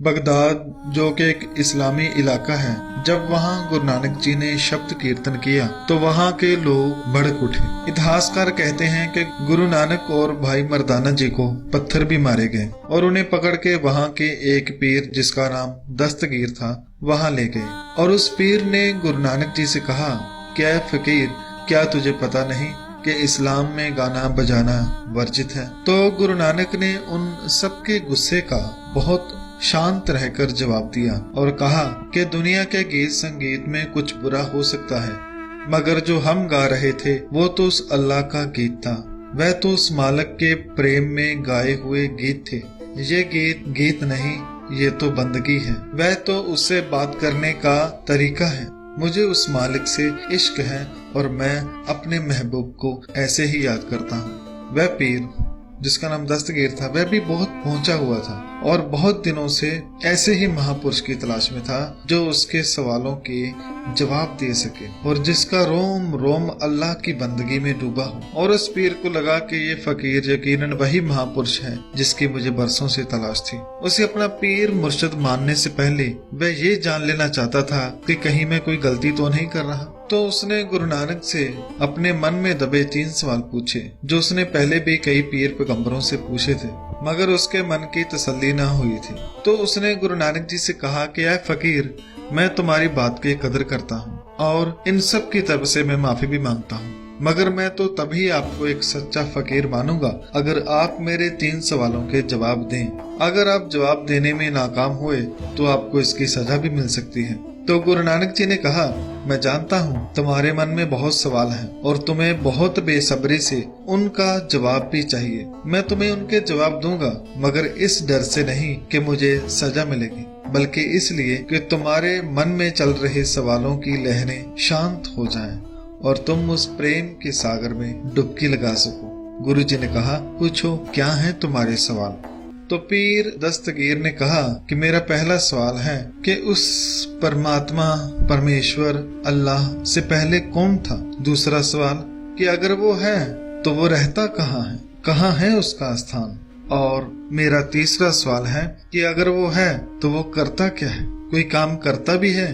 Baghdad जो कि एक इस्लामी इलाका है, जब वहाँ गुरु नानक जी ने शब्द कीर्तन किया तो वहाँ के लोग भड़क उठे। इतिहासकार कहते हैं कि गुरु नानक और भाई मर्दाना जी को पत्थर भी मारे गए और उन्हें पकड़ के वहाँ के एक पीर जिसका नाम दस्तगीर था वहाँ ले गए। और उस पीर ने गुरु नानक जी से कहा, क्या फकीर, क्या तुझे पता नहीं कि इस्लाम में गाना बजाना वर्जित है? तो गुरु नानक ने उन सबके गुस्से का बहुत शांत रहकर जवाब दिया और कहा कि दुनिया के गीत संगीत में कुछ बुरा हो सकता है, मगर जो हम गा रहे थे वो तो उस अल्लाह का गीत था, वह तो उस मालिक के प्रेम में गाए हुए गीत थे। ये गीत गीत नहीं, ये तो बंदगी है, वह तो उससे बात करने का तरीका है। मुझे उस मालिक से इश्क है और मैं अपने महबूब को ऐसे ही याद करता हूँ। वह पीर जिसका नाम दस्तगीर था वह भी बहुत पहुंचा हुआ था और बहुत दिनों से ऐसे ही महापुरुष की तलाश में था जो उसके सवालों के जवाब दे सके और जिसका रोम रोम अल्लाह की बंदगी में डूबा हो। और उस पीर को लगा कि ये फकीर यकीनन वही महापुरुष है जिसकी मुझे बरसों से तलाश थी। उसे अपना पीर मुर्शिद मानने से पहले वह ये जान लेना चाहता था कि कहीं मैं कोई गलती तो नहीं कर रहा। तो उसने गुरु नानक से अपने मन में दबे 3 सवाल पूछे जो उसने पहले भी कई पीर पैगंबरों से पूछे थे, मगर उसके मन की तसल्ली न हुई थी। तो उसने गुरु नानक जी से कहा कि ऐ फकीर, मैं तुम्हारी बात की कदर करता हूँ और इन सब की तरफ से मैं माफी भी मांगता हूँ, मगर मैं तो तभी आपको एक सच्चा फकीर मानूंगा अगर आप मेरे 3 सवालों के जवाब दें। अगर आप जवाब देने में नाकाम हुए तो आपको इसकी सजा भी मिल सकती है। तो गुरु नानक जी ने कहा, मैं जानता हूँ तुम्हारे मन में बहुत सवाल हैं और तुम्हें बहुत बेसब्री से उनका जवाब भी चाहिए। मैं तुम्हें उनके जवाब दूंगा, मगर इस डर से नहीं कि मुझे सजा मिलेगी, बल्कि इसलिए कि तुम्हारे मन में चल रहे सवालों की लहरें शांत हो जाएं और तुम उस प्रेम के सागर में डुबकी लगा सको। गुरु जी ने कहा, पूछो क्या है तुम्हारे सवाल? तो पीर दस्तगीर ने कहा कि मेरा पहला सवाल है कि उस परमात्मा परमेश्वर अल्लाह से पहले कौन था? दूसरा सवाल कि अगर वो है तो वो रहता कहाँ है उसका स्थान? और मेरा तीसरा सवाल है कि अगर वो है तो वो करता क्या है? कोई काम करता भी है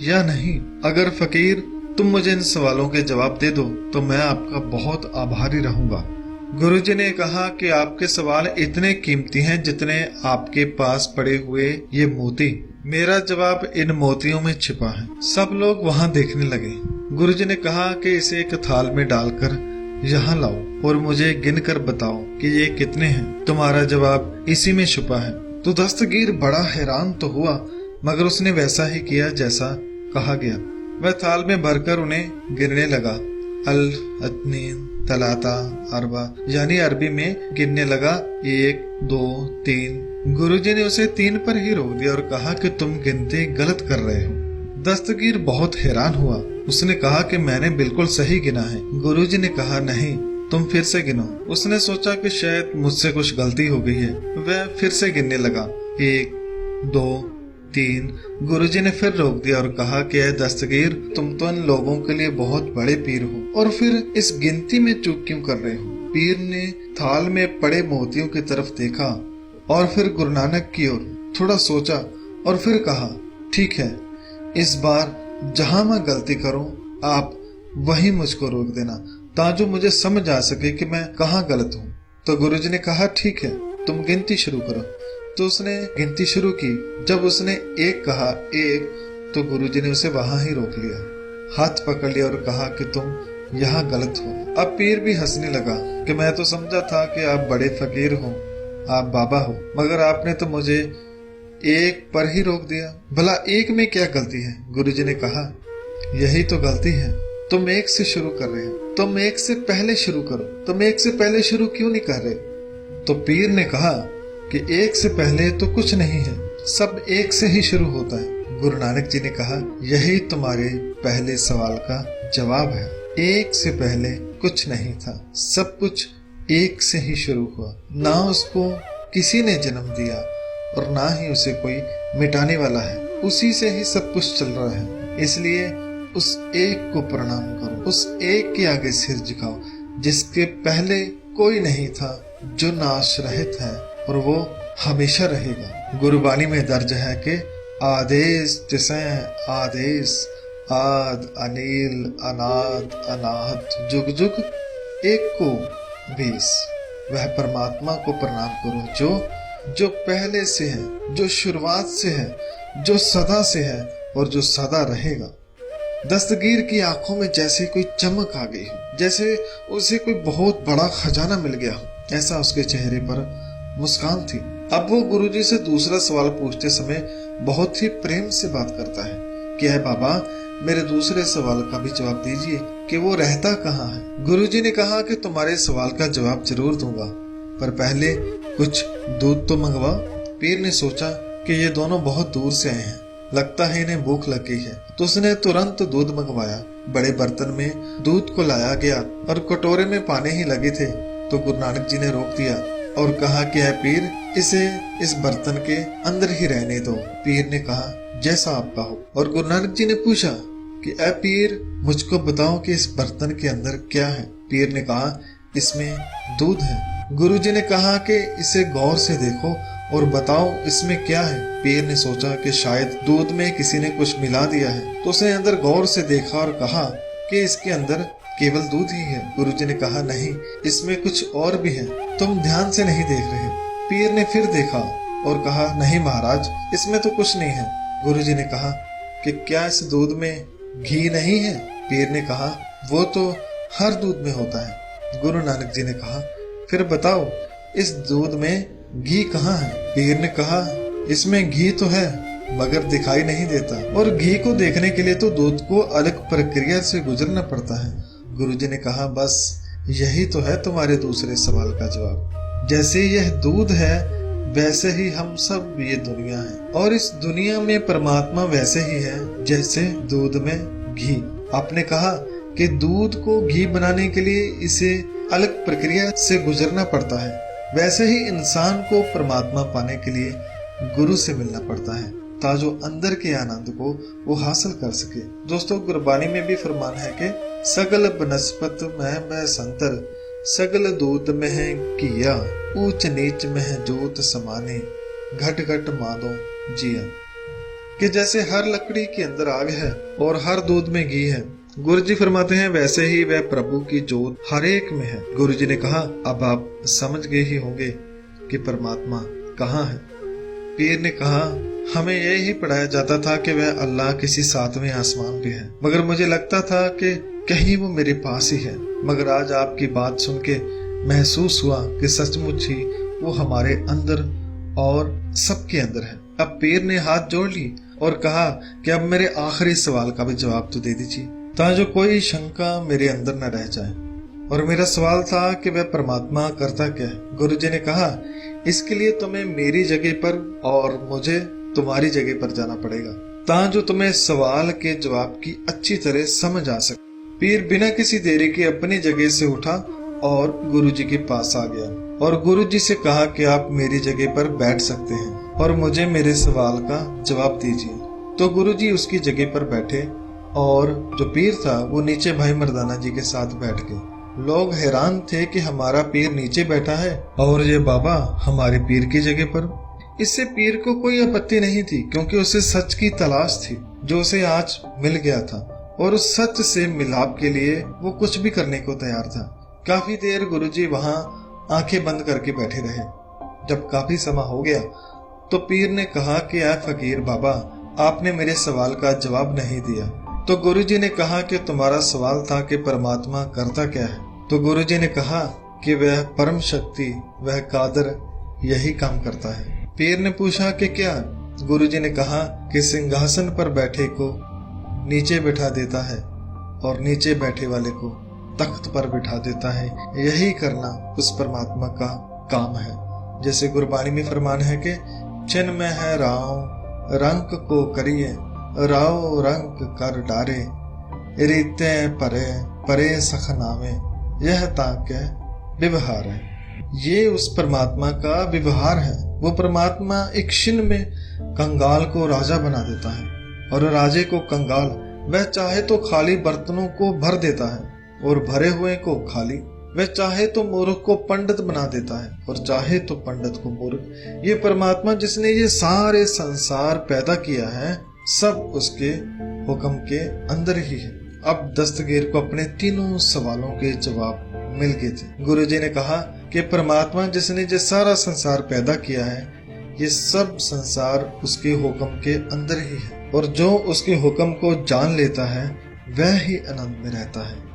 या नहीं? अगर फकीर तुम मुझे इन सवालों के जवाब दे दो तो मैं आपका बहुत आभारी रहूंगा। गुरुजी ने कहा कि आपके सवाल इतने कीमती हैं जितने आपके पास पड़े हुए ये मोती। मेरा जवाब इन मोतियों में छिपा है। सब लोग वहाँ देखने लगे। गुरुजी ने कहा कि इसे एक थाल में डालकर यहाँ लाओ और मुझे गिनकर बताओ कि ये कितने हैं। तुम्हारा जवाब इसी में छुपा है। तो दस्तगीर बड़ा हैरान तो हुआ, मगर उसने वैसा ही किया जैसा कहा गया। वह थाल में भरकर उन्हें गिनने लगा। अल अतनीन तलाता अरबा, यानी अरबी में गिनने लगा 1 2 3। गुरुजी ने उसे 3 पर ही रोक दिया और कहा कि तुम गिनती गलत कर रहे हो। दस्तगीर बहुत हैरान हुआ। उसने कहा कि मैंने बिल्कुल सही गिना है। गुरुजी ने कहा, नहीं, तुम फिर से गिनो। उसने सोचा कि शायद मुझसे कुछ गलती हो गई है। वह फिर से गिनने लगा 1 2 3। गुरुजी ने फिर रोक दिया और कहा कि ऐ दस्तगीर, तुम तो इन लोगों के लिए बहुत बड़े पीर हो और फिर इस गिनती में चूक क्यों कर रहे हो? पीर ने थाल में पड़े मोतियों की तरफ देखा और फिर गुरु नानक की ओर थोड़ा सोचा और फिर कहा, ठीक है, इस बार जहां मैं गलती करूं आप वहीं मुझको रोक देना, ताकि मुझे समझ आ सके कि मैं कहाँ गलत हूँ। तो गुरुजी ने कहा, ठीक है, तुम गिनती शुरू करो। तो उसने गिनती शुरू की। जब उसने 1 कहा 1, तो गुरुजी ने उसे वहां ही रोक लिया, हाथ पकड़ लिया और कहा कि तुम यहाँ गलत हो। अब पीर भी हंसने लगा कि मैं तो समझा था कि आप बड़े फकीर हो, आप बाबा हो, मगर आपने तो मुझे 1 पर ही रोक दिया। भला 1 में क्या गलती है? गुरुजी ने कहा, यही तो गलती है, तुम 1 से शुरू कर रहे हो। तुम 1 से पहले शुरू करो। तुम 1 से पहले शुरू क्यों नहीं कर रहे? तो पीर ने कहा कि 1 से पहले तो कुछ नहीं है, सब 1 से ही शुरू होता है। गुरु नानक जी ने कहा, यही तुम्हारे पहले सवाल का जवाब है। 1 से पहले कुछ नहीं था, सब कुछ 1 से ही शुरू हुआ। ना उसको किसी ने जन्म दिया और ना ही उसे कोई मिटाने वाला है, उसी से ही सब कुछ चल रहा है। इसलिए उस 1 को प्रणाम करो, उस 1 के आगे सिर झुकाओ जिसके पहले कोई नहीं था, जो नाश रहित है और वो हमेशा रहेगा। गुरबाणी में दर्ज है कि आदेश तिसैं आदेश, आद अनिल अनाद अनाहत, जुग जुग एक को बीस। वह परमात्मा को प्रणाम करो जो पहले से है, जो शुरुआत से है, जो सदा से है और जो सदा रहेगा। दस्तगीर की आंखों में जैसे कोई चमक आ गई हो, जैसे उसे कोई बहुत बड़ा खजाना मिल गया हो, ऐसा उसके चेहरे पर मुस्कान थी। अब वो गुरुजी से दूसरा सवाल पूछते समय बहुत ही प्रेम से बात करता है कि है बाबा, मेरे दूसरे सवाल का भी जवाब दीजिए कि वो रहता कहाँ है। गुरुजी ने कहा कि तुम्हारे सवाल का जवाब जरूर दूंगा, पर पहले कुछ दूध तो मंगवा। पीर ने सोचा कि ये दोनों बहुत दूर से आए हैं, लगता है इन्हें भूख लग गई है, तो उसने तुरंत दूध मंगवाया। बड़े बर्तन में दूध को लाया गया और कटोरे में पाने ही लगे थे तो गुरु नानक जी ने रोक दिया और कहा कि है पीर, इसे इस बर्तन के अंदर ही रहने दो। पीर ने कहा जैसा आपका हो। और गुरु नानक जी ने पूछा कि ए पीर, मुझको बताओ कि इस बर्तन के अंदर क्या है। पीर ने कहा इसमें दूध है। गुरु जी ने कहा कि इसे गौर से देखो और बताओ इसमें क्या है। पीर ने सोचा कि शायद दूध में किसी ने कुछ मिला दिया है, तो उसने अंदर गौर से देखा और कहा कि इसके अंदर केवल दूध ही है। गुरु जी ने कहा नहीं, इसमें कुछ और भी है, तुम ध्यान से नहीं देख रहे। पीर ने फिर देखा और कहा नहीं महाराज, इसमें तो कुछ नहीं है। गुरु जी ने कहा कि क्या इस दूध में घी नहीं है। पीर ने कहा वो तो हर दूध में होता है। गुरु नानक जी ने कहा फिर बताओ इस दूध में घी कहाँ है। पीर ने कहा इसमें घी तो है मगर दिखाई नहीं देता, और घी को देखने के लिए तो दूध को अलग प्रक्रिया से गुजरना पड़ता है। गुरुजी ने कहा बस यही तो है तुम्हारे दूसरे सवाल का जवाब। जैसे यह दूध है वैसे ही हम सब ये दुनिया है, और इस दुनिया में परमात्मा वैसे ही है जैसे दूध में घी। आपने कहा कि दूध को घी बनाने के लिए इसे अलग प्रक्रिया से गुजरना पड़ता है, वैसे ही इंसान को परमात्मा पाने के लिए गुरु से मिलना पड़ता है ताजो अंदर के आनंद को वो हासिल कर सके। दोस्तों, गुरबानी में भी फरमान है कि सगल बनस्पत में संतर, सगल दूत में है किया, ऊंच नीच में है जोत समाने, घट घट मादो जिया। कि जैसे हर लकड़ी के अंदर आग है और हर दूध में घी है, गुरु जी फरमाते हैं वैसे ही वह प्रभु की जोत हर एक में है। गुरु जी ने कहा अब आप समझ गए ही होंगे कि परमात्मा कहाँ है। पीर ने कहा हमें यही पढ़ाया जाता था कि वह अल्लाह किसी सातवें आसमान पे है, मगर मुझे लगता था कि कहीं वो मेरे पास ही है। मगर आज आपकी बात सुन के महसूस हुआ कि सचमुच ही वो हमारे अंदर और सबके अंदर है। अब पीर ने हाथ जोड़ ली और कहा कि अब मेरे आखिरी सवाल का भी जवाब तो दे दीजिए, ताकि कोई शंका मेरे अंदर न रह जाए। और मेरा सवाल था कि वह परमात्मा करता क्या है। गुरु जी ने कहा इसके लिए तुम्हें मेरी जगह पर और मुझे तुम्हारी जगह पर जाना पड़ेगा, ताकि तुम्हें सवाल के जवाब की अच्छी तरह समझ आ सके। पीर बिना किसी देरी के अपनी जगह से उठा और गुरु जी के पास आ गया और गुरु जी से कहा कि आप मेरी जगह पर बैठ सकते हैं और मुझे मेरे सवाल का जवाब दीजिए। तो गुरु जी उसकी जगह पर बैठे और जो पीर था वो नीचे भाई मर्दाना जी के साथ बैठ गए। लोग हैरान थे कि हमारा पीर नीचे बैठा है और ये बाबा हमारे पीर की जगह पर। इससे पीर को कोई आपत्ति नहीं थी, क्योंकि उसे सच की तलाश थी जो उसे आज मिल गया था, और उस सच से मिलाप के लिए वो कुछ भी करने को तैयार था। काफी देर गुरुजी वहां आंखें बंद करके बैठे रहे। जब काफी समय हो गया तो पीर ने कहा कि आ फकीर बाबा, आपने मेरे सवाल का जवाब नहीं दिया। तो गुरुजी ने कहा कि तुम्हारा सवाल था कि परमात्मा करता क्या है। तो गुरुजी ने कहा कि वह परम शक्ति, वह कादर यही काम करता है। पीर ने पूछा कि क्या। गुरुजी ने कहा कि सिंहासन पर बैठे को नीचे बैठा देता है और नीचे बैठे वाले को तख्त पर बिठा देता है। यही करना उस परमात्मा का काम है। जैसे गुरबाणी में फरमान है कि छिन में है राव, रंग को करिए, राव रंग कर डारे, रीते परे परे सख नामे, यह ताके व्यवहार है। ये उस परमात्मा का व्यवहार है। वो परमात्मा एक क्षण में कंगाल को राजा बना देता है और राजे को कंगाल। वह चाहे तो खाली बर्तनों को भर देता है और भरे हुए को खाली। वह चाहे तो मूर्ख को पंडित बना देता है और चाहे तो पंडित को मूर्ख। ये परमात्मा जिसने ये सारे संसार पैदा किया है सब उसके हुक्म के अंदर ही है। अब दस्तगीर को अपने तीनों सवालों के जवाब मिल गए थे। गुरुजी ने कहा कि परमात्मा जिसने ये सारा संसार पैदा किया है ये सब संसार उसके हुक्म के अंदर ही है और जो उसके हुक्म को जान लेता है वह ही आनंद में रहता है।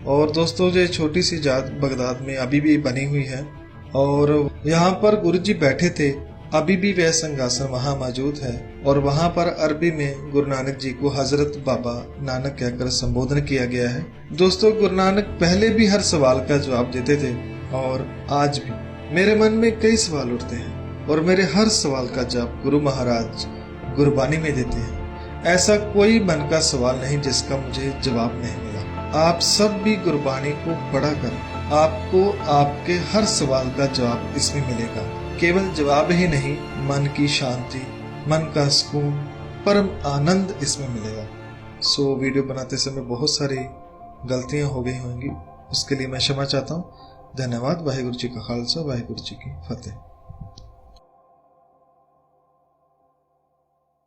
और दोस्तों ये छोटी सी जात बगदाद में अभी भी बनी हुई है और यहाँ पर गुरुजी बैठे थे। अभी भी वह सिंहासन वहाँ मौजूद है और वहाँ पर अरबी में गुरु नानक जी को हजरत बाबा नानक कहकर संबोधन किया गया है। दोस्तों गुरु नानक पहले भी हर सवाल का जवाब देते थे और आज भी मेरे मन में कई सवाल उठते हैं और मेरे हर सवाल का जवाब गुरु महाराज गुरबानी में देते हैं। ऐसा कोई मन का सवाल नहीं जिसका मुझे जवाब नहीं मिला। आप सब भी गुरबानी को पढ़ा कर आपको आपके हर सवाल का जवाब इसमें मिलेगा। केवल जवाब ही नहीं, मन की शांति, मन का सुकून, परम आनंद इसमें मिलेगा। सो वीडियो बनाते समय बहुत सारी गलतियां हो गई होंगी, उसके लिए मैं क्षमा चाहता हूँ। धन्यवाद। वाहिगुरु जी का खालसा, वाहिगुरु जी की फतेह।